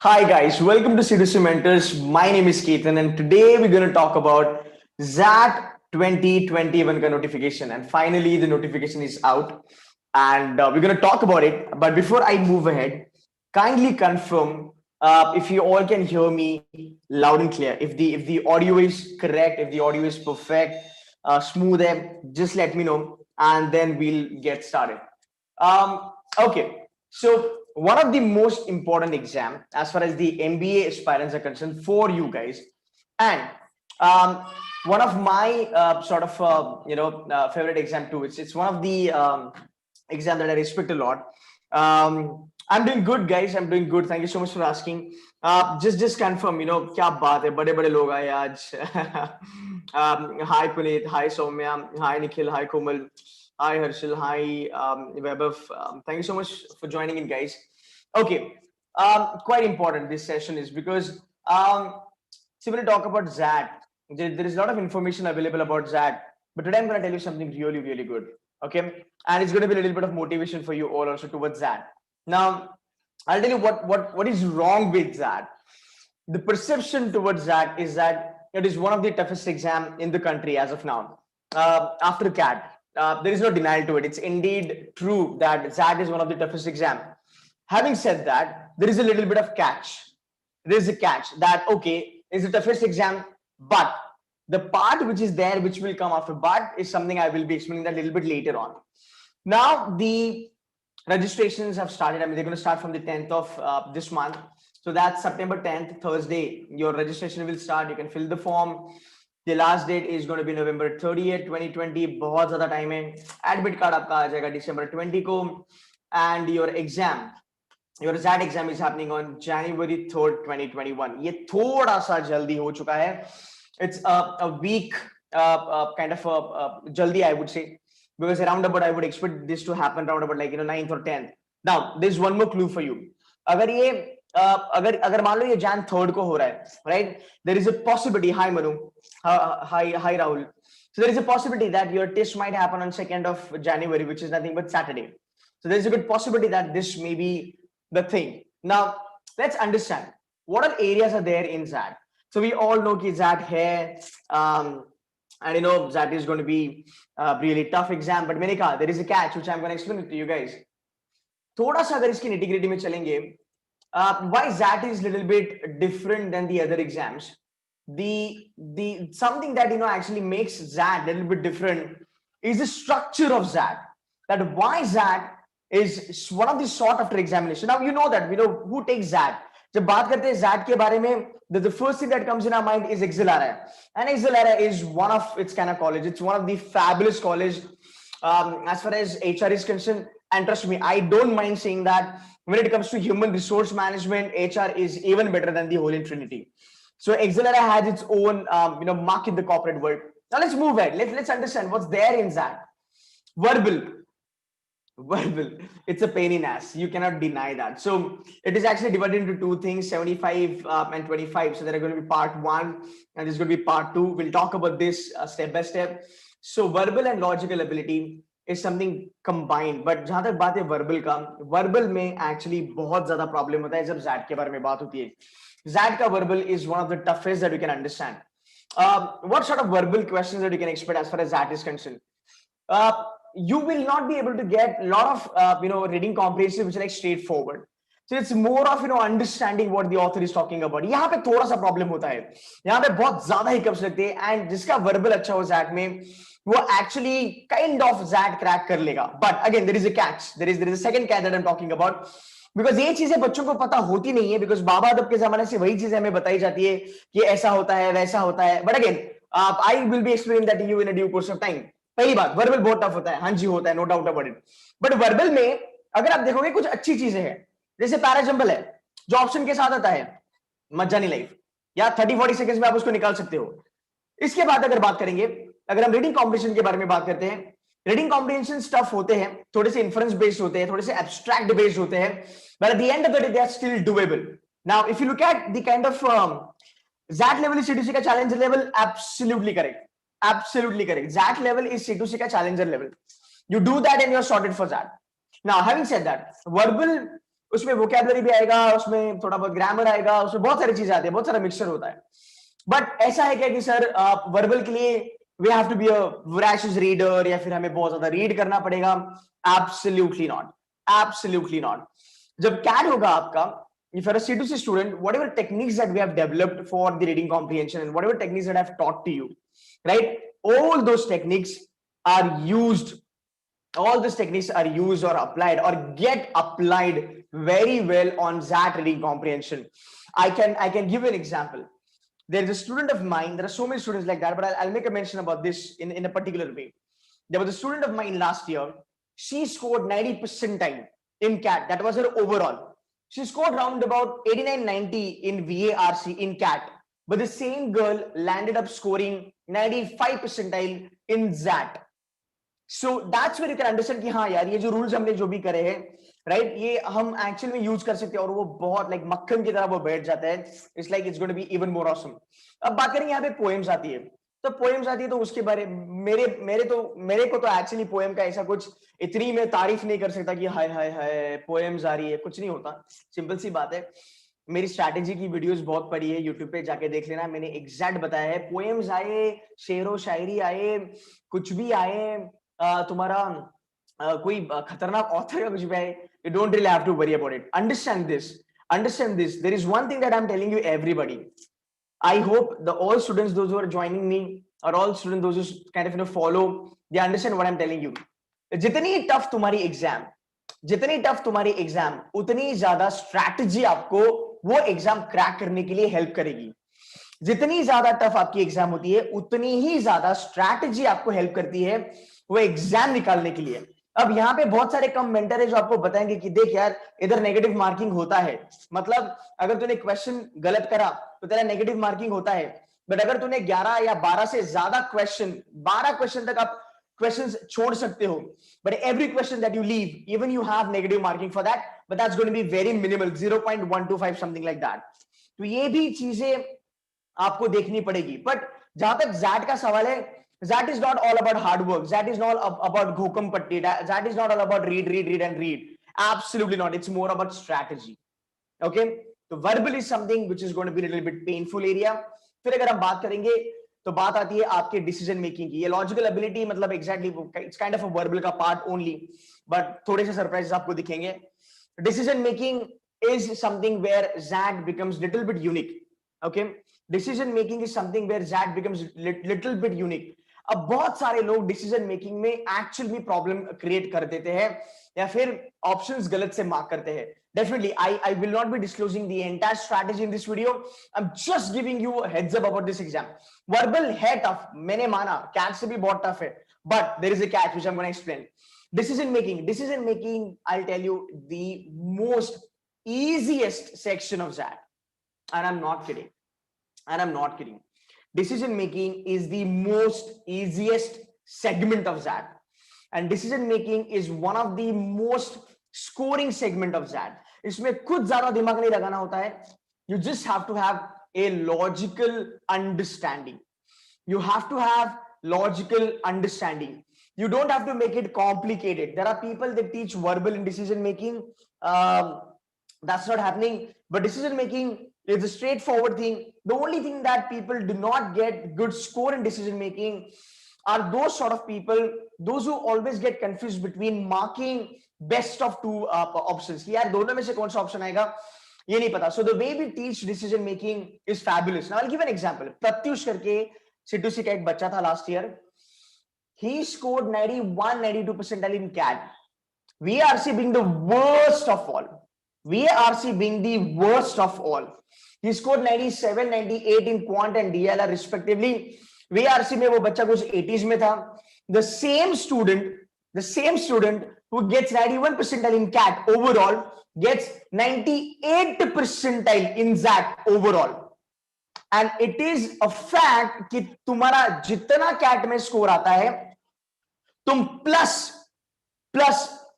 Hi guys, welcome to C2C Mentors. My name is Ketan and today we're going to talk about XAT 2021 ka notification, and finally the notification is out and we're going to talk about it. But before I move ahead, kindly confirm if you all can hear me loud and clear. If the audio is correct, if the audio is perfect, smooth, just let me know and then we'll get started. Okay, so one of the most important exam as far as the MBA aspirants are concerned for you guys, and um, one of my favorite exam too. It's one of the exam that I respect a lot. I'm doing good, guys. I'm doing good. Thank you so much for asking. Just confirm. क्या बात है बड़े बड़े लोग आए आज. Hi Puneet, hi Soumya, hi Nikhil, hi Komal. Hi Harshil, hi Vaibhav. Thank you so much for joining in, guys. Okay, quite important this session is because see, when we talk about ZAT, there is a lot of information available about ZAT, but today I'm going to tell you something really, really good. Okay, and it's going to be a little bit of motivation for you all also towards ZAT. Now, I'll tell you what is wrong with ZAT. The perception towards ZAT is that it is one of the toughest exam in the country as of now. After CAT, there is no denial to it. It's indeed true that ZAT is one of the toughest exam. Having said that, there is a little bit of catch. There is a catch that okay, it's the toughest exam, but the part which is there, which will come after, but is something I will be explaining that a little bit later on. Now the registrations have started. I mean, they're going to start from the 10th of this month. So that's September 10th, Thursday. Your registration will start. You can fill the form. The last date is going to be November 30th, 2020. बहुत ज़्यादा time है. Admit card आपका आ जाएगा December 20 को. And your ZAT exam is happening on January 3rd, 2021. ये थोड़ा सा जल्दी हो चुका है. It's a week kind of jaldi, I would say, because around about I would expect this to happen around about 9th or 10th. Now there's one more clue for you. अगर ये अगर मान लो ये Jan 3rd को हो रहा है, right? There is a possibility. Hi Manu, hi Rahul. So there is a possibility that your test might happen on 2nd of January, which is nothing but Saturday. So there is a good possibility that this may be the thing. Now let's understand what are areas are there in ZAT. So we all know that ZAT hai, and ZAT is going to be a really tough exam. But मैंने कहा there is a catch which I'm going to explain it to you guys. थोड़ा सा अगर इसकी nitty-gritty में चलेंगे, why ZAT is little bit different than the other exams. The something that actually makes ZAT a little bit different is the structure of ZAT. That why ZAT is one of the sought after examination. Now you know that we know who takes ZAT. जब बात करते हैं ZAT के बारे में, the first thing that comes in our mind is XAT, and XAT is one of its kind of college. It's one of the fabulous college as far as HR is concerned. And trust me, I don't mind saying that when it comes to human resource management, HR is even better than the Holy Trinity. So XAT has its own mark in the corporate world. Now let's move ahead. Let's understand what's there in ZAT. Verbal. It's a pain in ass. You cannot deny that. So it is actually divided into two things, 75 and 25. So there are going to be part one and there's going to be part two. We'll talk about this step by step. So verbal and logical ability is something combined. But जहां तक बात है verbal का, verbal में actually बहुत ज़्यादा problem होता है जब ZAT के बारे में बात होती है. ZAT का verbal is one of the toughest that you can understand. What sort of verbal questions that you can expect as far as ZAT is concerned? You will not be able to get a lot of reading comprehension which are like straightforward. So it's more of understanding what the author is talking about. यहाँ पे थोड़ा सा problem होता है. यहाँ पे बहुत ज़्यादा hiccups लगते हैं, and जिसका verbal अच्छा हो ZAT में, वो actually kind of ZAT crack कर लेगा. But again there is a catch. There is a second catch that I'm talking about. Because ये चीजें बच्चों को पता होती नहीं है, because बाबा अदब के जमाने से वही चीजें हमें बताई जाती है कि ऐसा होता है वैसा होता है. But again, I will be explaining that to you in a due course of time. पहली बात, वर्बल बहुत टफ होता है. हाँ जी होता है, no doubt about it. But verbal में अगर आप देखोगे कुछ अच्छी चीजें हैं, जैसे पैराजंबल है जो ऑप्शन के साथ आता है, मजा नहीं लाइफ, या 30-40 सेकंड्स में आप उसको निकाल सकते हो. इसके बाद अगर बात करेंगे, अगर हम रीडिंग कॉम्प्रिहेंशन के बारे में बात करते हैं, रीडिंग कॉम्प्रिहेंशन टफ होते हैं, थोड़े से इन्फरेंस बेस्ड होते हैं, थोड़े से एब्स्ट्रैक्ट बेस्ड होते हैं, but at the end of the day they are still doable. Now if you look at the kind of ZAT level is C2C का challenger level, absolutely correct. Absolutely correct. ZAT level is C2C का challenger level. You do that and you're sorted for ZAT. Now, having said that, verbal उसमें vocabulary भी आएगा, उसमें थोड़ा बहुत grammar आएगा, उसमें बहुत सारी चीजें आती है, बहुत सारा मिक्सचर होता है। बट ऐसा है क्या कि सर वर्बल के लिए we have to be a voracious reader या फिर हमें बहुत ज्यादा रीड करना पड़ेगा? Absolutely not, absolutely not. जब कैट होगा आपका, if you're a C2C student, whatever techniques that we have developed for the reading comprehension and whatever techniques that I've taught to you, right, all those techniques are used, all these techniques are used or applied or get applied very well on XAT reading comprehension. I can give you an example. There is a student of mine, there are so many students like that, but I'll make a mention about this in a particular way. There was a student of mine last year. She scored 90 percentile in CAT. That was her overall. She scored around about 89-90 in VARC in CAT. But the same girl landed up scoring 95 percentile in XAT. So that's where you can understand कि हाँ यार, ये जो rules हमने जो भी करे हैं, राइट, ये हम एक्चुअल में यूज कर सकते हैं और वो बहुत लाइक मक्खन की तरह वो बैठ जाता है. It's like it's going to be even more awesome. अब बात करेंगे यहाँ पे पोएम्स आती है. तो पोएम्स आती है तो उसके बारे मेरे को तो एक्चुअली पोएम का ऐसा कुछ इतनी मैं तारीफ नहीं कर सकता कि हाय हाय हाय पोएम्स आ रही है, कुछ नहीं होता. सिंपल सी बात है. मेरी स्ट्रैटेजी की वीडियोस बहुत पड़ी है, यूट्यूब पे जाके देख लेना. मैंने एग्जैक्ट बताया है. पोएम्स आए, शेरो शायरी आए, कुछ भी आए, तुम्हारा कोई खतरनाक ऑथर का कुछ भी आए, you don't really have to worry about it. Understand this. There is one thing that I'm telling you, everybody. I hope all students, those who are joining me, or all students, those who kind of follow, they understand what I'm telling you. जितनी tough तुम्हारी exam, उतनी ज्यादा strategy आपको वो exam crack करने के लिए help करेगी. जितनी ज्यादा टफ आपकी एग्जाम होती है, उतनी ही ज्यादा स्ट्रैटेजी आपको हेल्प करती है वो एग्जाम निकालने के लिए. अब यहाँ पे बहुत सारे कम मेंटर है जो आपको बताएंगे कि देख यार, इधर नेगेटिव मार्किंग होता है. मतलब अगर तूने क्वेश्चन गलत करा तो तेरा नेगेटिव मार्किंग होता है. बट अगर तूने 11 या 12 से ज्यादा क्वेश्चन, 12 क्वेश्चन तक आप क्वेश्चंस छोड़ सकते हो, but every question that you leave, even you have negative marking for that, but that's going to be very minimal, 0.125 something like that. तो ये भी चीजें आपको देखनी पड़ेगी. बट जहां तक ZAT का सवाल है, that is not all about hard work. That is not about ghokum patti. That is not all about read. Absolutely not. It's more about strategy. Okay. So verbal is something which is going to be a little bit painful area. फिर अगर हम बात करेंगे तो बात आती है आपके डिसीजन मेकिंग की. ये लॉजिकल एबिलिटी मतलब exactly it's kind of a verbal का पार्ट ओनली, बट थोड़े से सरप्राइजेस आपको दिखेंगे. Decision making is something where ZAT becomes little bit unique. Okay. Decision making is something where ZAT becomes little bit unique. अब बहुत सारे लोग decision making में एक्चुअल में प्रॉब्लम क्रिएट कर देते हैं या फिर ऑप्शंस गलत से मार्क करते हैं. Definitely, I will not be disclosing the entire strategy in this video. I'm just giving you a heads up about this exam. Verbal है tough, मैंने माना. CAT से भी बहुत tough है, but there is a catch which I'm going to explain. Decision making, I'll tell you the most easiest section of ZAT, and I'm not kidding. Decision making is the most easiest segment of ZAT, and decision making is one of the most scoring segment of ZAT. इसमें कुछ ज्यादा दिमाग नहीं लगाना होता है. You just have to have a logical understanding. You have to have logical understanding. You don't have to make it complicated. There are people that teach verbal in decision making. That's not happening. But decision making is a straightforward thing. The only thing that people do not get good score in decision making are those sort of people, those who always get confused between marking best of two options. यार दोनों में से कौन सा option आएगा ये नहीं पता. So the way we teach decision making is fabulous. Now I'll give an example. Pratyush करके C2C का एक बच्चा था last year. He scored 91-92 percentile in CAT. VARC being the worst of all. He scored 97-98 in Quant and DLR respectively. VARC में वो बच्चा कुछ 80s में था. The same student who gets 91 percentile in CAT overall gets 98 percentile in ZAT overall. And it is a fact कि तुम्हारा जितना CAT में स्कोर आता है, तुम plus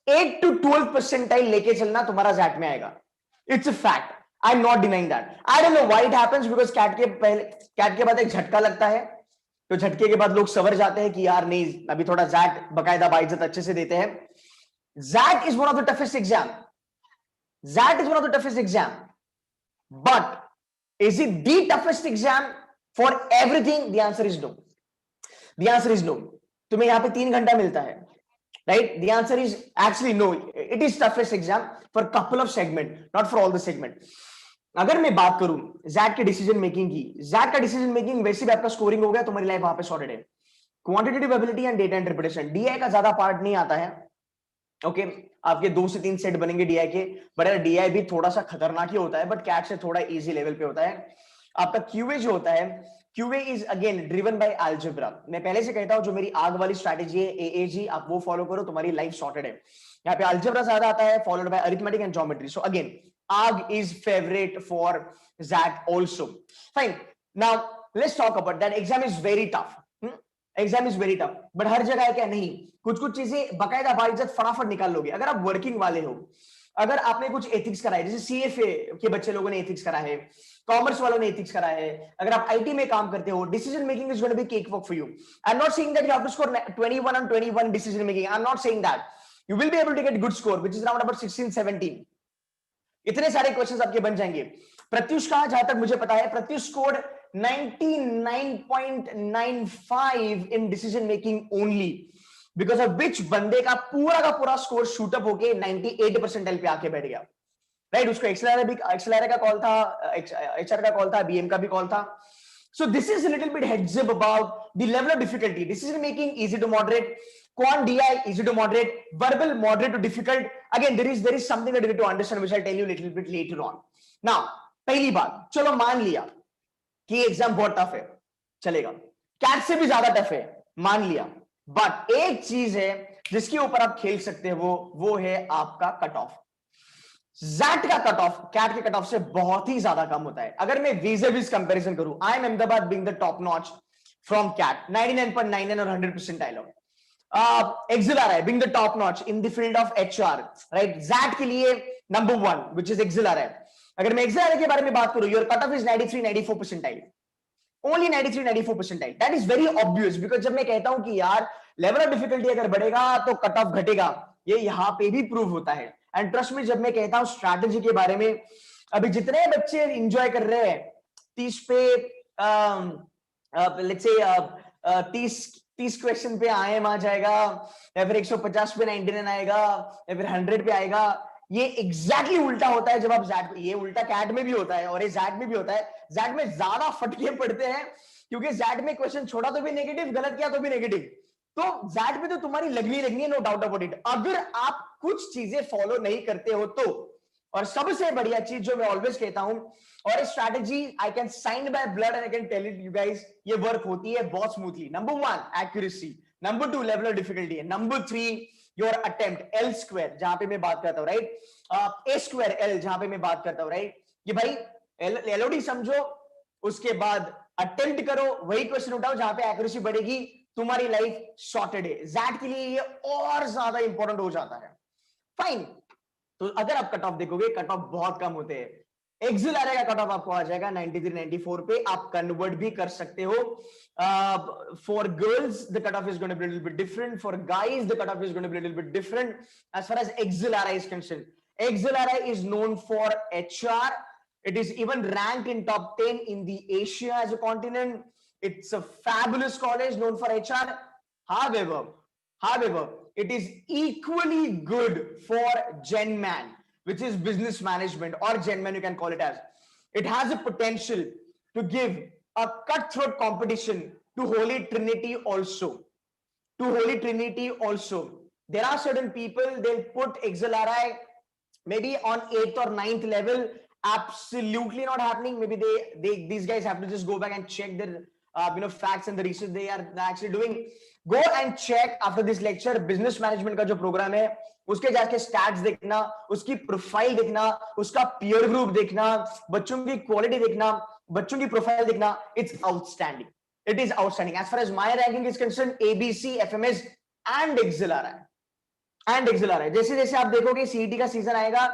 8 to 12 percentile लेके चलना तुम्हारा ZAT में आएगा. It's a fact. I'm not denying that. I don't know why it happens, because CAT के बाद एक झटका लगता है, तो झटके के बाद लोग सवर जाते हैं कि यार नहीं, अभी थोड़ा ZAT बकायदा बाइज्जत अच्छे से देते हैं. ZAT is one of the toughest exam. XAT is one of the toughest exam, but is it the toughest exam for everything? The answer is no. The answer is no. तुम्हें यहाँ पे 3 घंटा मिलता है, right? The answer is actually no. It is toughest exam for couple of segment, not for all the segment. अगर मैं बात करूं XAT के डिसीजन मेकिंग की, XAT का डिसीजन मेकिंग वैसे भी आपका स्कोरिंग हो गया, तुम्हारी लाइफ वहां पे सॉर्टेड है. Quantitative ability and data interpretation, DI का ज्यादा पार्ट नहीं आता है. ओके आपके 2 से 3 सेट बनेंगे डीआई के, बट डीआई भी थोड़ा सा खतरनाक ही होता है, बट कैट से थोड़ा इजी लेवल पे होता है. आपका क्यूए जो होता है, QA is again driven by algebra. मैं पहले से कहता हूं जो मेरी आग वाली स्ट्रैटेजी है एएजी, आप वो फॉलो करो, तुम्हारी लाइफ सॉर्टेड है. यहाँ पे अलजेब्रा ज्यादा आता है, followed by arithmetic and geometry. So again आग is favorite for XAT also. Fine. Now let's talk about that. Exam is very tough. Exam is very tough. But हर जगह है क्या? नहीं. कुछ चीजें बकायदा बाइज्जत फटाफट निकाल लोगे. अगर आप वर्किंग वाले हो, अगर आपने कुछ एथिक्स करा है, जैसे सीएफए के बच्चे लोगों ने एथिक्स करा है, कॉमर्स वालों ने एथिक्स करा है, अगर आप आईटी में काम करते हो, decision making is going to be cake work for you. I am not saying that you have to score 21 on 21 decision making. I am not saying that. You will be able to get good score, which is around about 16, 17. इतने सारे questions आपके बन जाएंगे. प्रत्युष का जहां तक मुझे पता है, Pratyush scored 99.95 in decision making only, because of which बंदे का पूरा स्कोर शूट अप होके 98 परसेंटाइल पे आके बैठ गया. राइट उसको एक्सेलर का कॉल था, एचआर का कॉल था, बीएम का भी कॉल था. So this is a little bit heads up about the level of difficulty. Decision making easy to moderate, quant DI easy to moderate, verbal moderate to difficult. Again there is something that you need to understand which I'll tell you a little bit later on. Now पहली बात, चलो मान लिया कि exam बहुत tough है, चलेगा, cat से भी ज्यादा टफ है, मान लिया, बट एक चीज है जिसके ऊपर आप खेल सकते हो, वो है आपका कट ऑफ. XAT का कट ऑफ कैट के कट ऑफ से बहुत ही ज्यादा कम होता है. अगर मैं vis-a-vis कंपैरिजन करूं, I am Ahmedabad being the top notch from CAT 99.99 और 100% dialogue. XLRI being the top notch in the field of HR, right? XAT के लिए number 1 which is XLRI. अगर मैं XLRI के बारे में बात करूं, your cutoff is 93-94 percentile, only 93-94 percentile. That is very obvious because जब मैं कहता हूं कि यार लेवल ऑफ डिफिकल्टी अगर बढ़ेगा तो कट ऑफ घटेगा, ये यहाँ पे भी प्रूव होता है. एंड ट्रस्ट में जब मैं कहता हूं स्ट्रैटेजी के बारे में, अभी जितने बच्चे एंजॉय कर रहे हैं 30 पे लेट्स से 30 क्वेश्चन पे आईएम आ जाएगा, या फिर 150 पे 99 आएगा, या फिर 100 पे आएगा, ये एग्जैक्टली उल्टा होता है जब आप XAT, ये उल्टा कैट में भी होता है और ये XAT में भी होता है. XAT में ज्यादा फटके पड़ते हैं क्योंकि XAT में क्वेश्चन छोड़ा तो भी नेगेटिव, गलत किया तो भी नेगेटिव. तो XAT में तो तुम्हारी लगनी है, नो डाउट अबाउट इट, अगर आप कुछ चीजें फॉलो नहीं करते हो तो. और सबसे बढ़िया चीज जो मैं ऑलवेज कहता हूं, और strategy I can sign by blood and I can tell it you guys, ये वर्क होती है बहुत smoothly. Number 1 accuracy, number 2 level of difficulty है, number 3 your attempt, L square जहां पे मैं बात करता हूं, राइट, A स्क्वायर L जहां पे मैं बात करता हूं, राइट, कि भाई LOD समझो, उसके बाद अटेम्प्ट करो, वही क्वेश्चन उठाओ जहां पे एक्यूरेसी बढ़ेगी, तुम्हारी लाइफ सॉर्टेड है. XAT के लिए ये और ज्यादा इंपॉर्टेंट हो जाता है. फाइन. तो अगर आप कट ऑफ देखोगे, कट ऑफ बहुत कम होते हैं. XLRI का कट ऑफ आपको आ जाएगा 93-94 पे, आप कन्वर्ट भी कर सकते हो. For girls the cut off is going to be little bit different, for guys the cut off is going to be little bit different. As far as XLRI is concerned, XLRI is known for HR. It is even ranked in top 10 in the Asia as a continent. It's a fabulous college known for HR. However, it is equally good for GenMan, which is business management, or GenMan you can call it as. It has a potential to give a cutthroat competition to Holy Trinity also. There are certain people, they'll put XLRI maybe on 8th or 9th level. Absolutely not happening. Maybe these guys have to just go back and check their facts and the research they are actually doing. Go and check after this lecture business management का जो programme है, उसके जाके stats देखना, उसकी profile देखना, उसका peer group देखना, बच्चों की क्वालिटी देखना, बच्चों की प्रोफाइल देखना. It's outstanding. It is outstanding. As far as my ranking is concerned, ABC, FMS and XLRI. जैसे जैसे आप देखोगे सीईटी का सीजन आएगा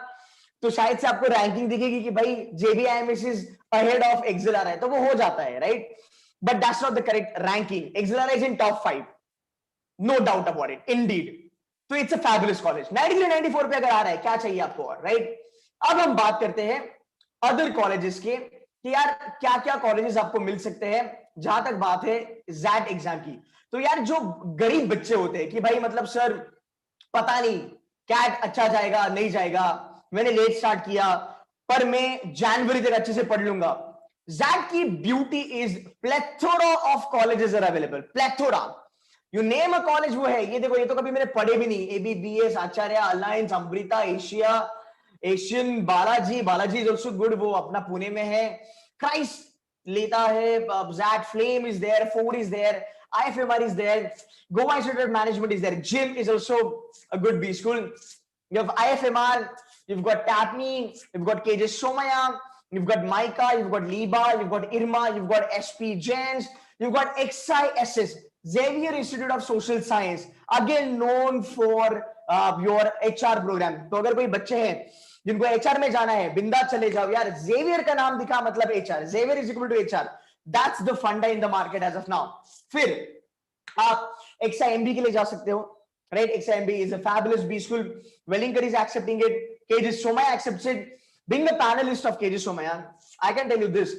तो शायद से आपको रैंकिंग दिखेगी कि भाई JBIMS is ahead of XLRI, तो वो हो जाता है, right. But that's not the correct ranking. XLRI is in top 5. No doubt about it. Indeed. So it's a fabulous college. 93-94 पे अगर आ रहा है, क्या चाहिए आपको और, right? अब हम बात करते हैं अदर कॉलेजेस के कि यार क्या क्या कॉलेजेस आपको मिल सकते हैं जहां तक बात है जैट एग्जाम की। तो यार जो गरीब बच्चे होते हैं कि भाई मतलब सर पता नहीं कैट अच्छा जाएगा नहीं जाएगा, मैंने लेट स्टार्ट किया पर मैं जनवरी तक अच्छे से पढ़ लूंगा। जैट की beauty is plethora of colleges are available, plethora. You name a college वो है। ये देखो, ये तो कभी मैंने पढ़े भी नहीं, ABBS, Acharya, Alliance, Amrita, Asia, Asian, Balaji, Balaji is also good, वो अपना पुणे में है। क्राइस्ट लेता है, XAT FLAME is there, FORE is there, IFMR is there, Goa Institute of Management is there, Jim is also a good B school. You have IFMR, you've got TAPME, you've got KJ Somaya, you've got Micah, you've got Liba, you've got Irma, you've got SP Jains, you've got XISS, Xavier Institute of Social Science, again known for your HR program. तो अगर कोई बच्चे हैं जिनको HR में जाना है, बिंदास चले जाओ यार, Xavier का नाम दिखा मतलब HR, Xavier is equal to HR. That's the funda in the market as of now. फिर आप XIMB के लिए जा सकते हो, right? XIMB is a fabulous B school. Wellinger is accepting it. KJ Somaya accepts it. Being the panelist of KJ Somaya, I can tell you this: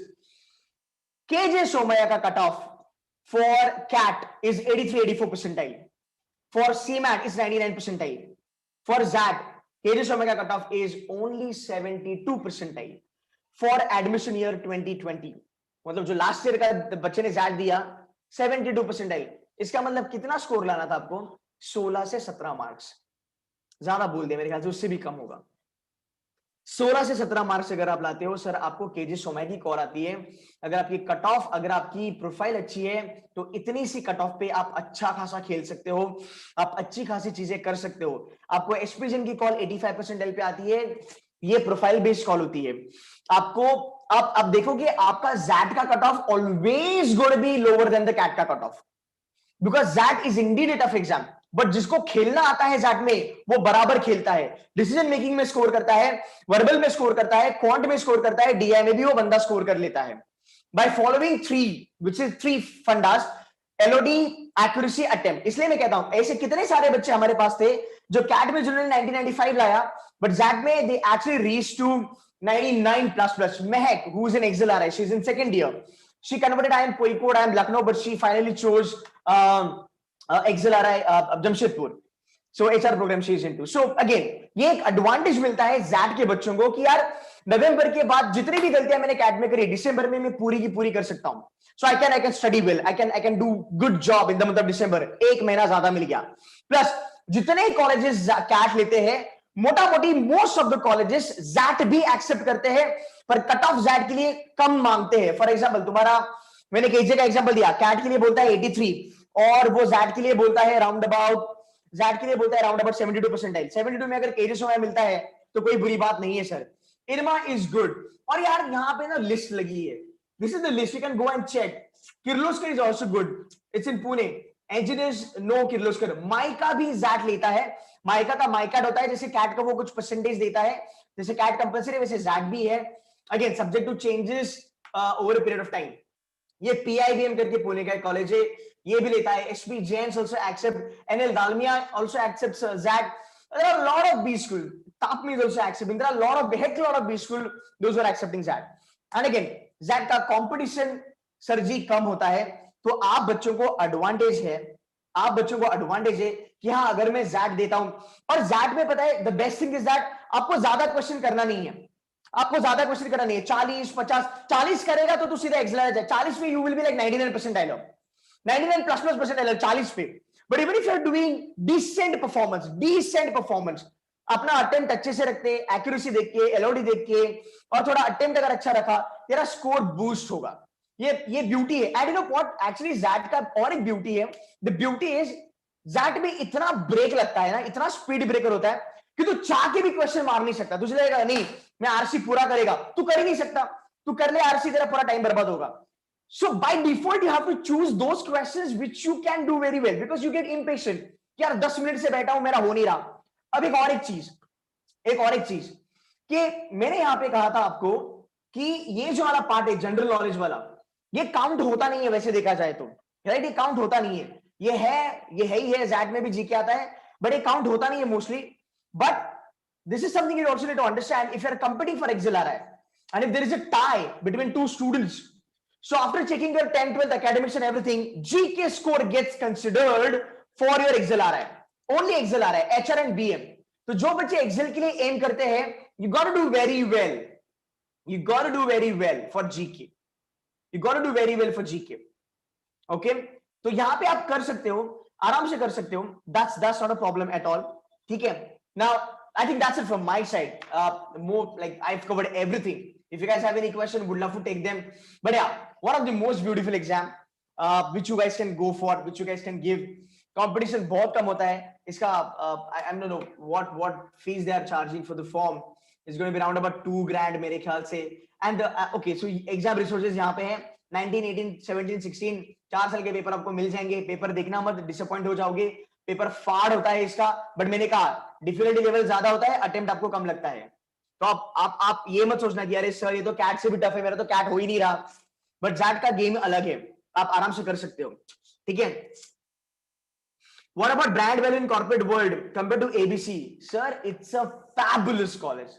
KJ Somaya का cutoff for CAT is 83-84 percentile. For CMAT is 99 percentile. For ZAT, KJ Somaya का cutoff is only 72 percentile. For admission year 2020, मतलब जो last year का बच्चे ने jet दिया 72 percentile, इसका मतलब कितना स्कोर लाना था आपको? 16 से 17 मार्क्स। ज्यादा बोल दिया मेरे ख्याल से, उससे भी कम होगा। 16 से 17 मार्क्स अगर आप लाते हो सर, आपको केजे सोमया की कॉल आती है। अगर आपकी कट ऑफ, अगर आपकी प्रोफाइल अच्छी है तो इतनी सी कट ऑफ पे आप अच्छा खासा खेल सकते हो, आप अच्छी खासी चीजें कर सकते हो। आपको एसपीजन की कॉल 85 परसेंटाइल पे आती है, ये प्रोफाइल बेस्ड कॉल होती है। आपको आप देखोगे आपका जैट का cut off always going to be lower than the CAT का cut off, because XAT is indeed a tough exam. But जिसको खेलना आता है जैट में वो बराबर खेलता है, डिसीजन मेकिंग में स्कोर करता है, वर्बल में स्कोर करता है, क्वांट में स्कोर करता है, डीआई में भी वो बंदा स्कोर कर लेता है by following three, which is three fundas: LOD, accuracy, attempt. इसलिए मैं कहता हूं ऐसे कितने सारे बच्चे हमारे पास थे जो कैट में जिन्होंने 1995 लाया, बट जैट में दे actually reach to 99 plus plus. Mahak, who is in XLRI, she is in second year, she converted, I am Kozhikode, I am Lucknow, but she finally chose XLRI Jamshedpur, so HR program she is into. So again ये एक advantage मिलता है jet के बच्चों को कि यार नवंबर के बाद जितनी भी गलतियां मैंने कैट में करी दिसंबर में मैं पूरी की पूरी कर सकता हूं। So I can study well, I can do good job in the month of December, एक महीना ज्यादा मिल गया। प्लस जितने कॉलेजेस कैट लेते हैं मोटा मोटी most of the colleges XAT भी एक्सेप्ट करते हैं, पर कट ऑफ जैट के लिए कम मांगते हैं। फॉर एग्जांपल तुम्हारा, मैंने केजे का एग्जांपल दिया, कैट के लिए बोलता है 83 और वो जैट के लिए बोलता है राउंड अबाउट, जैट के लिए बोलता है राउंड अबाउट 72 परसेंटाइल। 72 में अगर केजे सोमया मिलता है तो कोई बुरी बात नहीं है सर। IRMA is good. और यार यहाँ पे ना लिस्ट लगी है, this is the list, you can go and check. Kirloskar is also good, it's in Pune. Engineers know Kirloskar. MICA भी जैट लेता है, माइका का माइका होता है, जैसे कैट का वो कुछ परसेंटेज देता है, जैसे कैट कंपलसरी वैसे जैट भी है, again subject to changes over a period of time. ये पीआईबीएम करके पुणे का कॉलेज है, ये भी लेता है। SP Jain's also accept, NL Dalmia also accepts XAT. There are a lot of B school, TAPME is also accepting, there are a lot of heck lot of B school those who are accepting ZAT. And again ZAT का competition sir जी कम होता है, तो आप बच्चों को advantage है, आप बच्चों को एडवांटेज है कि हाँ अगर मैं ZAT देता हूं, और ZAT में पता है the best thing is that आपको ज्यादा क्वेश्चन करना नहीं है, आपको ज्यादा क्वेश्चन करना नहीं है। 40 50 40 करेगा तो तू सीधा एक्सेल आ जाए, 40 पे you will be like 99 percentile, 99 plus plus percentile 40 पे। But even if you are doing decent performance, अपना अटेम्प्ट अच्छे से रखते, एक्यूरेसी देख के, एलओडी देख के, और थोड़ा अटेम्प्ट अगर अच्छा रखा, तेरा स्कोर बूस्ट होगा। ये ब्यूटी है। And you know what, actually XAT का और एक ब्यूटी है, द ब्यूटी इज जैट में इतना ब्रेक लगता है ना, इतना स्पीड ब्रेकर होता है कि तू चाह के भी क्वेश्चन मार नहीं सकता। तुझे लगेगा नहीं मैं आरसी पूरा करेगा, तू कर ही नहीं सकता, तू कर ले आरसी, तेरा पूरा टाइम बर्बाद होगा। So by default you have to choose those questions which you can do very well, because you get impatient यार 10 मिनट से बैठा हूं मेरा हो नहीं रहा। अब एक और एक चीज कि मैंने यहां पे कहा था आपको कि ये जो वाला पार्ट है जनरल नॉलेज वाला, ये काउंट होता नहीं है वैसे देखा जाए तो, राइट? ये काउंट होता नहीं है, ये है ही है, जैट में भी जीके आता है, बट ये काउंट होता नहीं है mostly. But this is something you also need to understand if you're competing for XLRI and if there is a tie between two students. So after checking your 10th, 12th academics and everything, GK score gets considered for your XLRI. Only XLRI, HR and BM. तो जो बच्चे Excel के लिए M करते हैं, you got to do very well. You got to do very well for GK. You got to do very well for GK. Okay? तो यहाँ पे आप कर सकते हो, आराम से कर सकते हो. That's not a problem at all. ठीक है? Now I think that's it from my side. More like I've covered everything. If you guys have any question, would love to take them. But yeah, one of the most beautiful exam which you guys can go for, which you guys can give. Competition बहुत कम होता है. इसका I don't know what fees they are charging for the form. It's going to be around about 2 grand मेरे ख्याल से. And okay, so exam resources यहाँ पे हैं. 19, 18, 17, 16 4 साल के पेपर आपको मिल जाएंगे. पेपर देखना मत, डिसअपॉइंट हो जाओगे. पेपर फाड़ होता है इसका, बट मैंने कहा डिफिकल्टी लेवल ज्यादा होता है, अटेम्प्ट आपको कम लगता है. तो आप ये मत सोचना कि अरे सर ये तो कैट से भी टफ है, मेरा तो कैट हो ही नहीं रहा. बट जैट का गेम अलग है, आप आराम से कर सकते हो. ठीक है. What about brand value in corporate world compared to ABC? Sir, it's a fabulous college.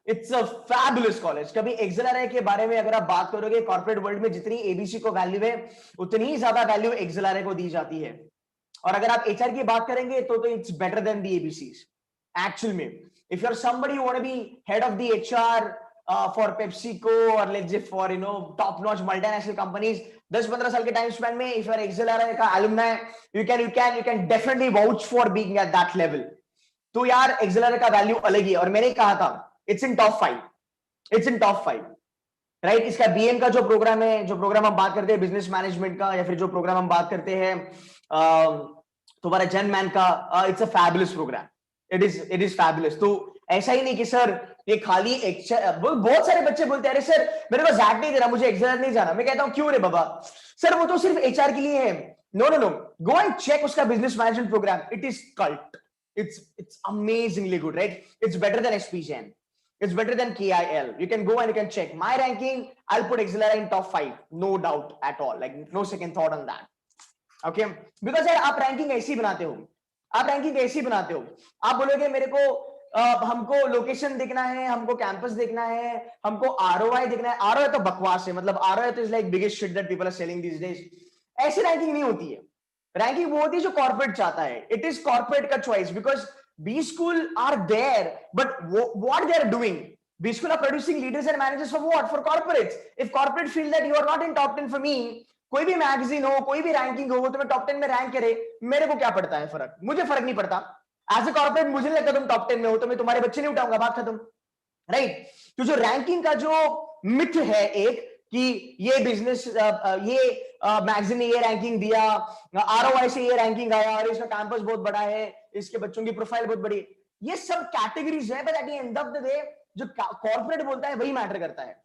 It's a fabulous college. कभी XLRI के बारे में अगर आप बात करोगे, कॉर्पोरेट वर्ल्ड में जितनी ABC को वैल्यू है, उतनी ही ज्यादा वैल्यू XLRI को दी जाती है. और अगर आप HR की बात करेंगे तो it's better than the ABCs. Actual में if you're somebody who want to be head of the HR for PepsiCo or let's say for top notch multinational companies, 10-15 साल के टाइम स्पैन में if you're XLRI का alumni, you can definitely vouch for being at that level. तो यार XLRI का value अलग ही है. और मैंने कहा था it's in top 5. It's in top 5. Right. इसका BM का जो प्रोग्राम है, जो प्रोग्राम हम बात करते हैं बिजनेस मैनेजमेंट का, या फिर जो प्रोग्राम हम बात करते हैं तुम्हारा जनमैन का, it's a fabulous programme. It is fabulous. तो ऐसा ही नहीं कि सर ये खाली बहुत सारे बच्चे बोलते हैं अरे सर मेरे को जैट नहीं दे रहा, मुझे XLRI नहीं जाना. मैं कहता हूँ क्यों रे बाबा, सर वो तो सिर्फ HR के लिए है. नो, गो एंड चेक उसका business management programme. It is cult. It's amazingly good, right? It's better than SPGen. It's better than KIL. You can go and you can check my ranking. I'll put XLRI in top 5, no doubt at all. Like no second thought on that. Okay? Because यार आप ranking ऐसी बनाते हो, आप बोलोगे मेरे को हमको लोकेशन देखना है, हमको कैंपस देखना है, हमको ROI देखना है. ROI तो बकवास है, मतलब ROI तो is like biggest shit that people are selling this days. ऐसी रैंकिंग नहीं होती है. रैंकिंग वो होती है जो कॉर्पोरेट चाहता है. इट इज कॉर्पोरेट का choice because B school are there, but what they are doing? B school are producing leaders and managers for what? For corporates. If corporate feel that you are not in top 10 for me, कोई भी magazine हो, कोई भी ranking हो, तुम्हें top 10 में rank करे, मेरे को क्या पड़ता है फर्क? मुझे फर्क नहीं पड़ता. एज ए कॉर्पोरेट मुझे नहीं लगता तुम टॉप 10 में हो तो मैं तुम्हारे बच्चे नहीं उठाऊंगा, बात खत्म. राइट. तो जो रैंकिंग का जो मिथ है एक कि ये बिजनेस ये मैगजीन ने ये रैंकिंग दिया, ROI से ये रैंकिंग आया, और इसका कैंपस बहुत बड़ा है, इसके बच्चों की प्रोफाइल बहुत बड़ी, ये सब कैटेगरीज है. But at the end of the day जो कॉर्पोरेट बोलता है वही मैटर करता है.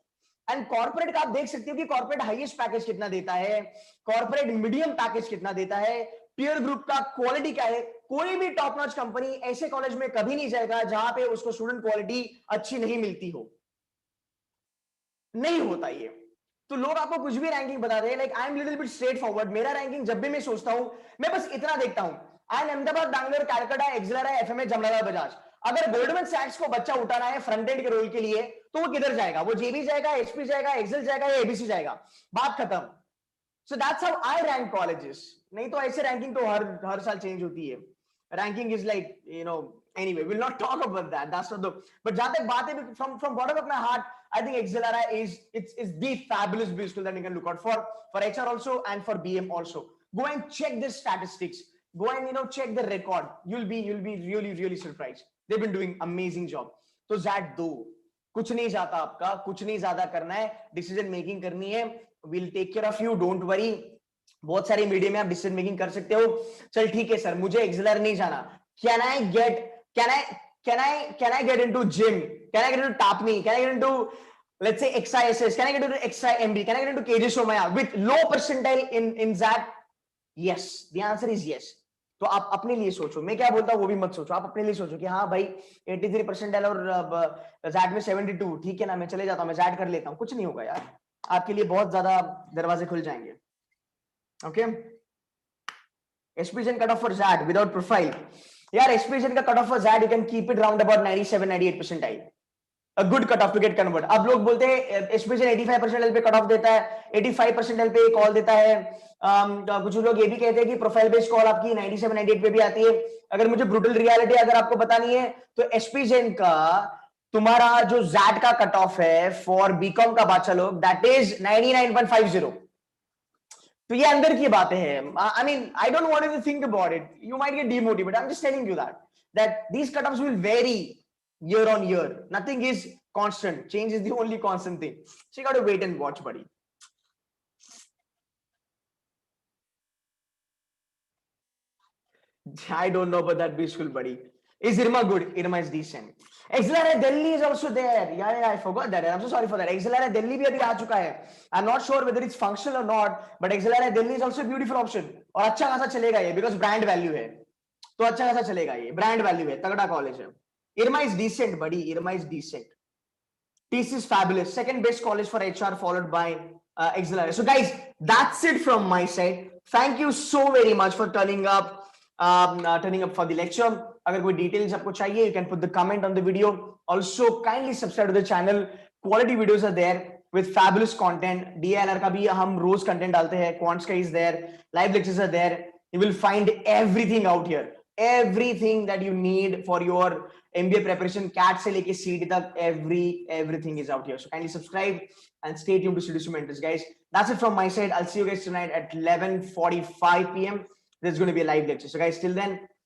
एंड कॉर्पोरेट का आप देख सकते हो कि कॉर्पोरेट हाईएस्ट पैकेज कितना देता है, कॉर्पोरेट मीडियम पैकेज कितना देता है, पीयर ग्रुप का क्वालिटी क्या है. कोई भी टॉप नॉच कंपनी ऐसे कॉलेज में कभी नहीं जाएगा जहां पे उसको स्टूडेंट क्वालिटी अच्छी नहीं मिलती हो. नहीं होता ये. तो लोग आपको कुछ भी रैंकिंग बता रहे हैं. Like I am little bit straight forward. मेरा रैंकिंग जब भी मैं सोचता हूं, मैं बस इतना देखता हूं, आई अहमदाबाद, बैंगलोर, कैलकाटा, XLRI, FMA, जमनालाल, बजाज. अगर गोल्डमैन सैक्स को बच्चा उठाना है फ्रंट एंड के रोल के लिए तो वो किधर जाएगा? वो JB जाएगा, HP जाएगा, एक्सेल जाएगा या ABC जाएगा? बात खत्म. So that's how I rank colleges. नहीं तो ऐसे रैंकिंग तो हर साल चेंज होती है. Ranking is like anyway, we'll not talk about that. That's not the. But जहां तक बात है, from bottom of my heart, I think XLRI is the fabulous B school that you can look out for HR also and for BM also. Go and check the statistics. Go and check the record. You'll be really surprised. They've been doing amazing job. तो ZAT दो, कुछ नहीं जाता आपका, कुछ नहीं ज्यादा करना है, डिसीजन मेकिंग करनी है. We'll take care of you. Don't worry. बहुत सारे मीडिया में आप डिसीजन मेकिंग कर सकते हो. चल ठीक है सर, मुझे XLRI नहीं जाना. Can I get into gym? Can I get into TAPMI? Can I get into, let's say, XISS? Can I get into XIMB? Can I get into KJ Somaya with low percentile in ZAT? Yes. The answer is yes. तो आप अपने लिए सोचो. मैं क्या बोलता हूँ वो भी मत सोचो. आप अपने लिए सोचो कि हाँ भाई 83 परसेंटाइल और ZAT में 72, ठीक है ना, मैं चले जाता हूँ, मैं ZAT कर लेता हूँ. कुछ नहीं होगा यार, आपके लिए बहुत ज्यादा दरवाजे खुल जाएंगे. Okay. SPGen cut off for ZAT without profile. यार एसपीएसएन का cut off for XAT you can keep it round about 97-98 percentile, a good cut off to get convert. अब लोग बोलते हैं एसपीएसएन 85% पे कट ऑफ देता है, 85% पे कॉल देता है. कुछ लोग ये भी कहते हैं कि प्रोफाइल बेस्ड कॉल आपकी 97-98 पे भी आती है. अगर मुझे ब्रूटल रियलिटी अगर आपको बतानी है तो एसपीएसएन का तुम्हारा जो जैट का कट ऑफ है फॉर बीकॉम का बाचा लोग, दैट इज 99.50. तो ये अंदर की बातें हैं. I mean I don't want to think about it, you might get demotivated. I am just telling you that these cut-offs will vary year on year. Nothing is constant. Change is the only constant thing. So you got to wait and watch, buddy. I don't know about that B-School, buddy. Is Irma good? Irma is decent. XLR Delhi is also there. Yeah, I forgot that. I'm so sorry for that. XLR Delhi भी अभी आ चुका है. I'm not sure whether it's functional or not, but XLR Delhi is also a beautiful option. और अच्छा खासा चलेगा ये because brand value है. तो अच्छा खासा चलेगा ये. Brand value है. तगड़ा college है. Irma is decent, buddy. Irma is decent. TC is fabulous. Second best college for HR, followed by XLR. So, guys, that's it from my side. Thank you so very much for turning up for the lecture. अगर कोई details आपको चाहिए, you can put the comment on the video. Also, kindly subscribe to the channel. Quality videos are there with fabulous content. DLR का भी हम रोज content डालते हैं. Quants का is there. Live lectures are there. You will find everything out here. Everything that you need for your MBA preparation, CAT से लेके CET तक, everything is out here. So kindly subscribe and stay tuned to Studies to Mentors, guys. That's it from my side. I'll see you guys tonight at 11:45 p.m. There's going to be a live lecture. So guys, till then,